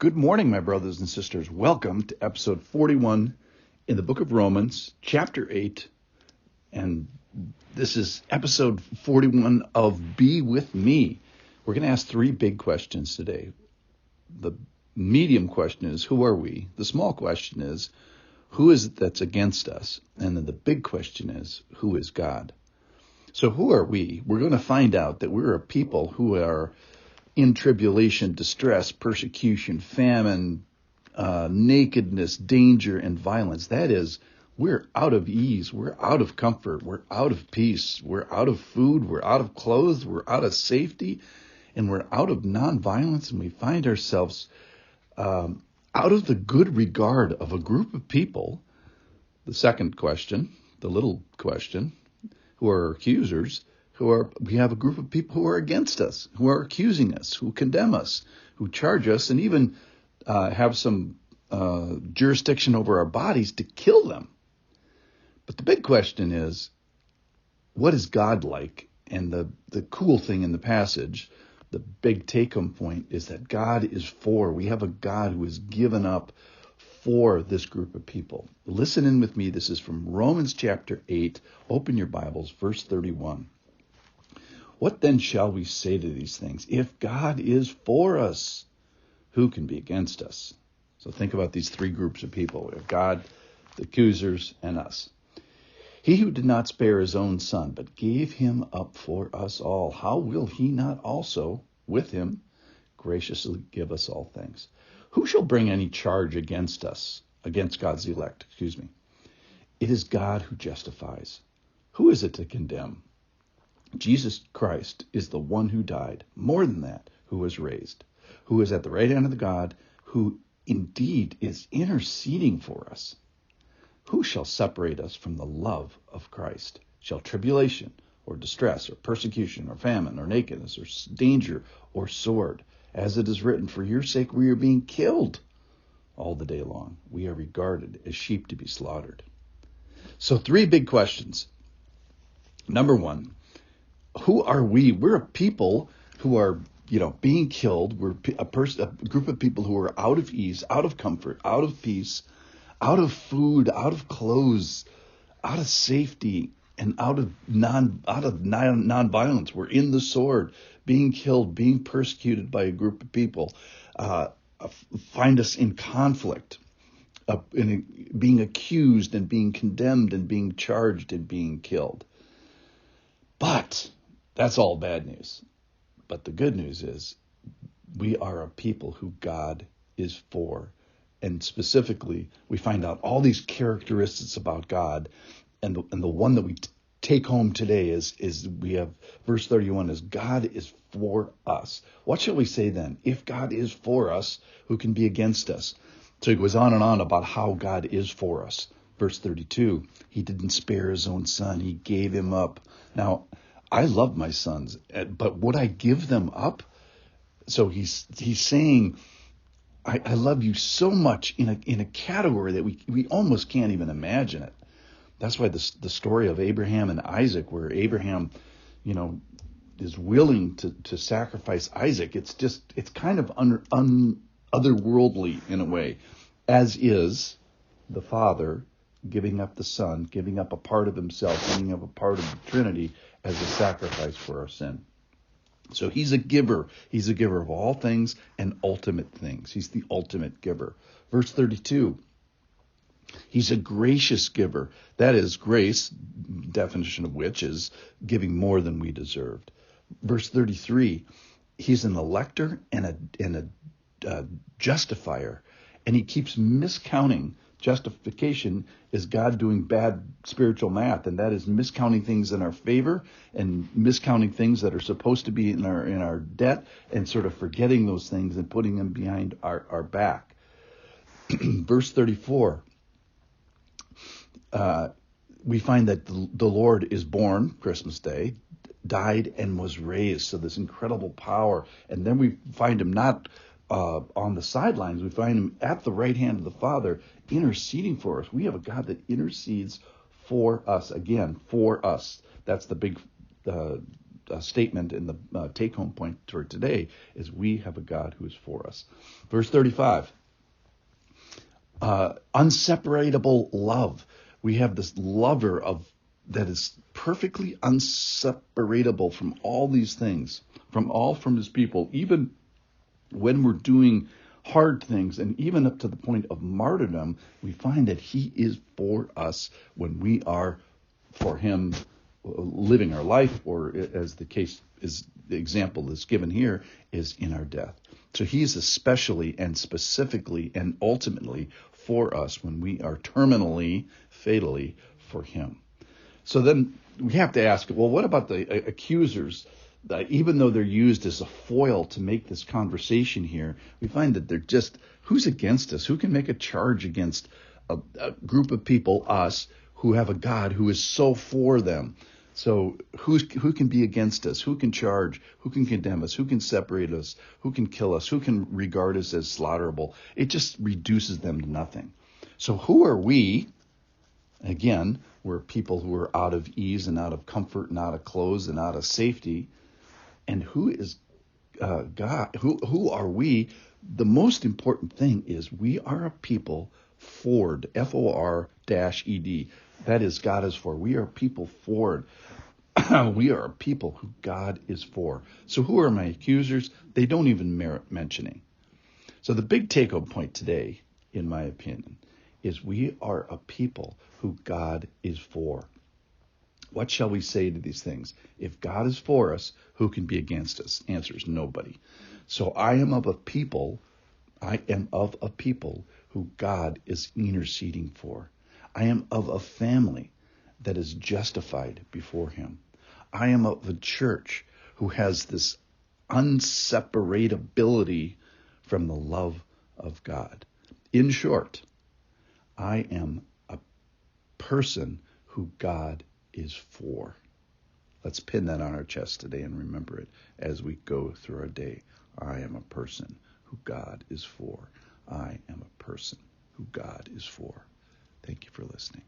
Good morning, my brothers and sisters. Welcome to episode 41 in the book of Romans, chapter 8. And this is episode 41 of Be With Me. We're going to ask three big questions today. The medium question is, who are we? The small question is, who is it that's against us? And then the big question is, who is God? So who are we? We're going to find out that we're a people who are in tribulation, distress, persecution, famine, nakedness, danger, and violence. That is, we're out of ease, we're out of comfort, we're out of peace, we're out of food, we're out of clothes, we're out of safety, and we're out of nonviolence, and we find ourselves out of the good regard of a group of people. The second question, the little question, who are accusers, we have a group of people who are against us, who are accusing us, who condemn us, who charge us, and even have some jurisdiction over our bodies to kill them. But the big question is, what is God like? And the cool thing in the passage, the big take-home point, is that God is for. We have a God who is given up for this group of people. Listen in with me. This is from Romans chapter 8. Open your Bibles, verse 31. What then shall we say to these things? If God is for us, who can be against us? So think about these three groups of people. We have God, the accusers, and us. He who did not spare his own son, but gave him up for us all, how will he not also, with him, graciously give us all things? Who shall bring any charge against us, against God's elect? It is God who justifies. Who is it to condemn? Jesus Christ is the one who died, more than that, who was raised, who is at the right hand of the God, who indeed is interceding for us. Who shall separate us from the love of Christ? Shall tribulation, or distress, or persecution, or famine, or nakedness, or danger, or sword? As it is written, for your sake we are being killed all the day long. We are regarded as sheep to be slaughtered. So three big questions. Number one, who are we? We're a people who are, being killed. We're a group of people who are out of ease, out of comfort, out of peace, out of food, out of clothes, out of safety, and out of nonviolence. We're in the sword, being killed, being persecuted by a group of people. Find us in conflict, being accused and being condemned and being charged and being killed. But that's all bad news. But the good news is we are a people who God is for. And specifically, we find out all these characteristics about God. And the one that we take home today is we have verse 31 is God is for us. What shall we say then? If God is for us, who can be against us? So he goes on and on about how God is for us. Verse 32, he didn't spare his own son. He gave him up. Now, I love my sons, but would I give them up? So he's saying, I love you so much in a category that we almost can't even imagine it. That's why the story of Abraham and Isaac, where Abraham, is willing to sacrifice Isaac, it's kind of otherworldly in a way, as is the Father giving up the Son, giving up a part of himself, giving up a part of the Trinity as a sacrifice for our sin. So he's a giver. He's a giver of all things and ultimate things. He's the ultimate giver. Verse 32, he's a gracious giver. That is, grace, definition of which is giving more than we deserved. Verse 33, he's an elector and a justifier, and he keeps miscounting. Justification is God doing bad spiritual math, and that is miscounting things in our favor and miscounting things that are supposed to be in our debt and sort of forgetting those things and putting them behind our back. Verse 34, we find that the Lord is born Christmas Day, died, and was raised. So this incredible power. And then we find him not on the sidelines. We find him at the right hand of the Father interceding for us. We have a God that intercedes for us. Again, for us. That's the big statement in the take-home point for today is we have a God who is for us. Verse 35, unseparable love. We have this lover that is perfectly unseparable from all these things, from his people, even when we're doing hard things, and even up to the point of martyrdom, we find that he is for us when we are for him, living our life, or as the case is, the example that's given here is in our death. So he's especially and specifically and ultimately for us when we are terminally, fatally for him. So then we have to ask, well, what about the accusers? Even though they're used as a foil to make this conversation here, we find that they're just, who's against us? Who can make a charge against a group of people, us, who have a God who is so for them? So who can be against us? Who can charge? Who can condemn us? Who can separate us? Who can kill us? Who can regard us as slaughterable? It just reduces them to nothing. So who are we? Again, we're people who are out of ease and out of comfort and out of clothes and out of safety. And who is God? Who are we? The most important thing is we are a people forward, F-O-R--E-D. That is, God is for. We are people forward. We are a people who God is for. So who are my accusers? They don't even merit mentioning. So the big take-home point today, in my opinion, is we are a people who God is for. What shall we say to these things? If God is for us, who can be against us? Answer is nobody. So I am of a people who God is interceding for. I am of a family that is justified before him. I am of a church who has this unseparability from the love of God. In short, I am a person who God is for. Let's pin that on our chest today and remember it as we go through our day. I am a person who God is for. I am a person who God is for. Thank you for listening.